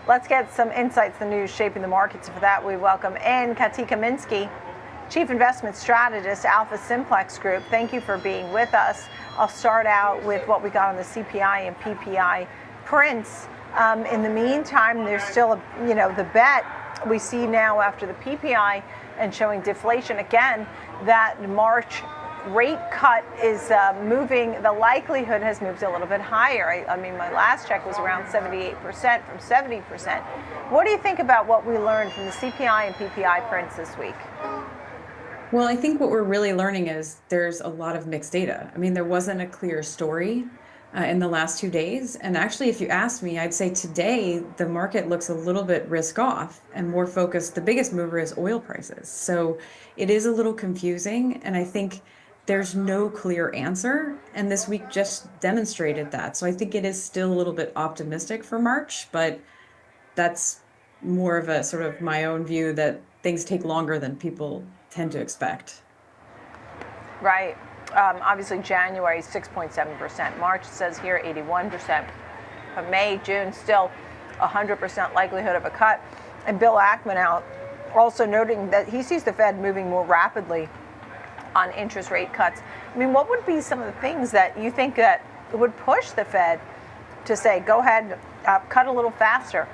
Let's get some insights, the news shaping the markets. For that, we welcome in Katy Kaminski, Chief Investment Strategist, Alpha Simplex Group. Thank you for being with us. I'll start out with what we got on the CPI and PPI prints. In the meantime, there's still the bet we see now after the PPI and showing deflation again that March rate cut is moving. The likelihood has moved a little bit higher. I mean, my last check was around 78% from 70%. What do you think about what we learned from the CPI and PPI prints this week? Well, I think what we're really learning is there's a lot of mixed data. I mean, there wasn't a clear story in the last 2 days. And actually, if you ask me, I'd say today the market looks a little bit risk off and more focused. The biggest mover is oil prices. So it is a little confusing. And I think there's no clear answer. And this week just demonstrated that. So I think it is still a little bit optimistic for March, but that's more of a sort of my own view that things take longer than people tend to expect. Right. Obviously, January 6.7%. March says here 81%. But May, June, still 100% likelihood of a cut. And Bill Ackman out also noting that he sees the Fed moving more rapidly on interest rate cuts. I mean, what would be some of the things that you think that would push the Fed to say, go ahead, cut a little faster?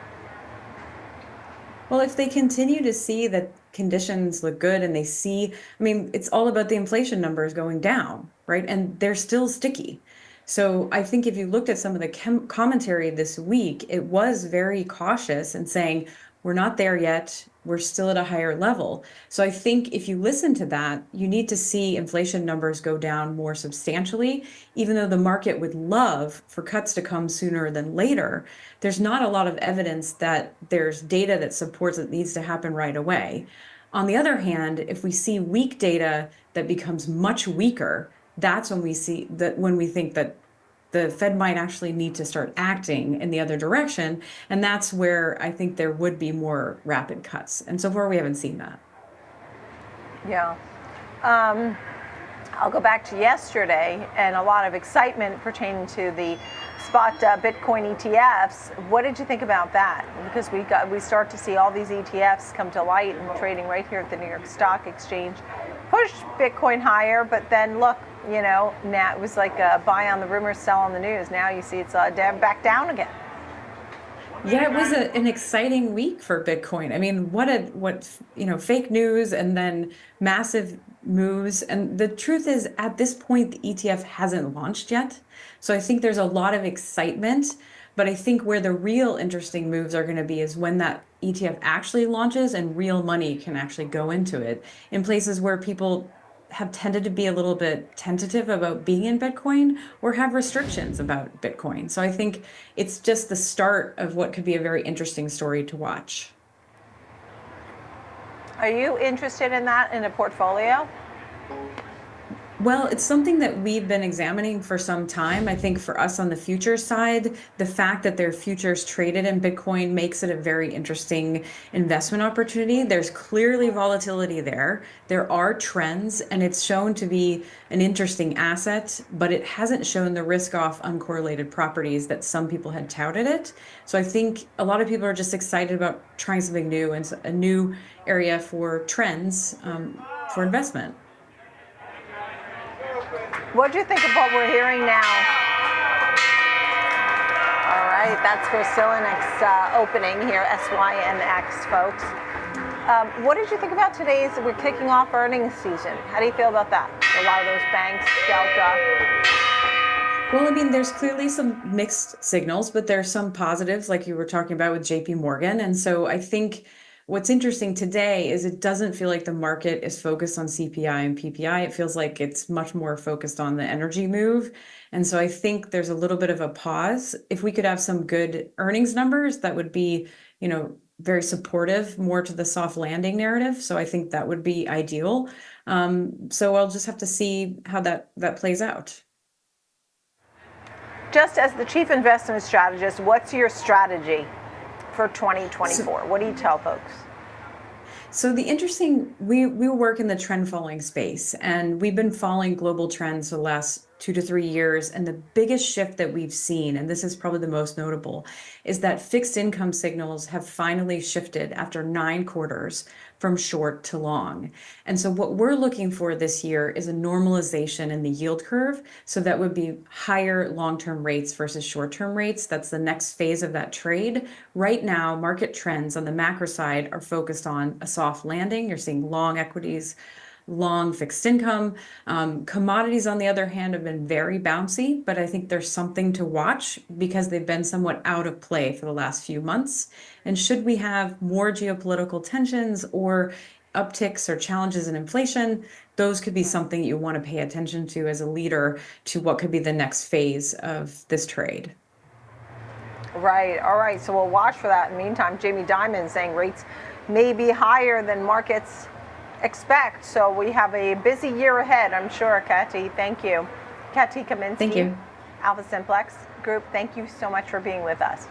Well, if they continue to see that conditions look good and they see, I mean, it's all about the inflation numbers going down, right? And they're still sticky. So I think if you looked at some of the commentary this week, it was very cautious and saying, we're not there yet. We're still at a higher level. So I think if you listen to that, you need to see inflation numbers go down more substantially, even though the market would love for cuts to come sooner than later. There's not a lot of evidence that there's data that supports it needs to happen right away. On the other hand, if we see weak data that becomes much weaker, that's when we see that when we think that the Fed might actually need to start acting in the other direction. And that's where I think there would be more rapid cuts. And so far, we haven't seen that. Yeah. I'll go back to yesterday and a lot of excitement pertaining to the spot Bitcoin ETFs. What did you think about that? Because we start to see all these ETFs come to light and trading right here at the New York Stock Exchange, pushed Bitcoin higher, but then look, now it was like a buy on the rumors, sell on the news. Now you see it's back down again. Yeah, it was an exciting week for Bitcoin. I mean, fake news and then massive moves. And the truth is, at this point, the ETF hasn't launched yet. So I think there's a lot of excitement. But I think where the real interesting moves are going to be is when that ETF actually launches and real money can actually go into it in places where people have tended to be a little bit tentative about being in Bitcoin or have restrictions about Bitcoin. So I think it's just the start of what could be a very interesting story to watch. Are you interested in that in a portfolio? Well, it's something that we've been examining for some time. I think for us on the futures side, the fact that their futures traded in Bitcoin makes it a very interesting investment opportunity. There's clearly volatility there. There are trends, and it's shown to be an interesting asset, but it hasn't shown the risk off uncorrelated properties that some people had touted it. So I think a lot of people are just excited about trying something new and a new area for trends for investment. What do you think of what we're hearing now? All right, that's for Synx opening here, SYNX, folks. What did you think about today's? We're kicking off earnings season. How do you feel about that? A lot of those banks, Delta. Well, I mean, there's clearly some mixed signals, but there's some positives, like you were talking about with JP Morgan. And so I think what's interesting today is it doesn't feel like the market is focused on CPI and PPI. It feels like it's much more focused on the energy move. And so I think there's a little bit of a pause. If we could have some good earnings numbers, that would be, very supportive, more to the soft landing narrative. So I think that would be ideal. So I'll just have to see how that plays out. Just as the chief investment strategist, what's your strategy for 2024? What do you tell folks? So we work in the trend following space, and we've been following global trends for the last 2 to 3 years. And the biggest shift that we've seen, and this is probably the most notable, is that fixed income signals have finally shifted after 9 quarters from short to long. And so what we're looking for this year is a normalization in the yield curve. So that would be higher long-term rates versus short-term rates. That's the next phase of that trade. Right now, market trends on the macro side are focused on a soft landing. You're seeing long equities, long fixed income. Commodities, on the other hand, have been very bouncy, but I think there's something to watch because they've been somewhat out of play for the last few months. And should we have more geopolitical tensions or upticks or challenges in inflation, those could be something you want to pay attention to as a leader to what could be the next phase of this trade. Right. All right. So we'll watch for that. In the meantime, Jamie Dimon saying rates may be higher than markets expect. So we have a busy year ahead, I'm sure, Katy. Thank you. Katy Kaminski. Thank you. Alpha Simplex Group, thank you so much for being with us.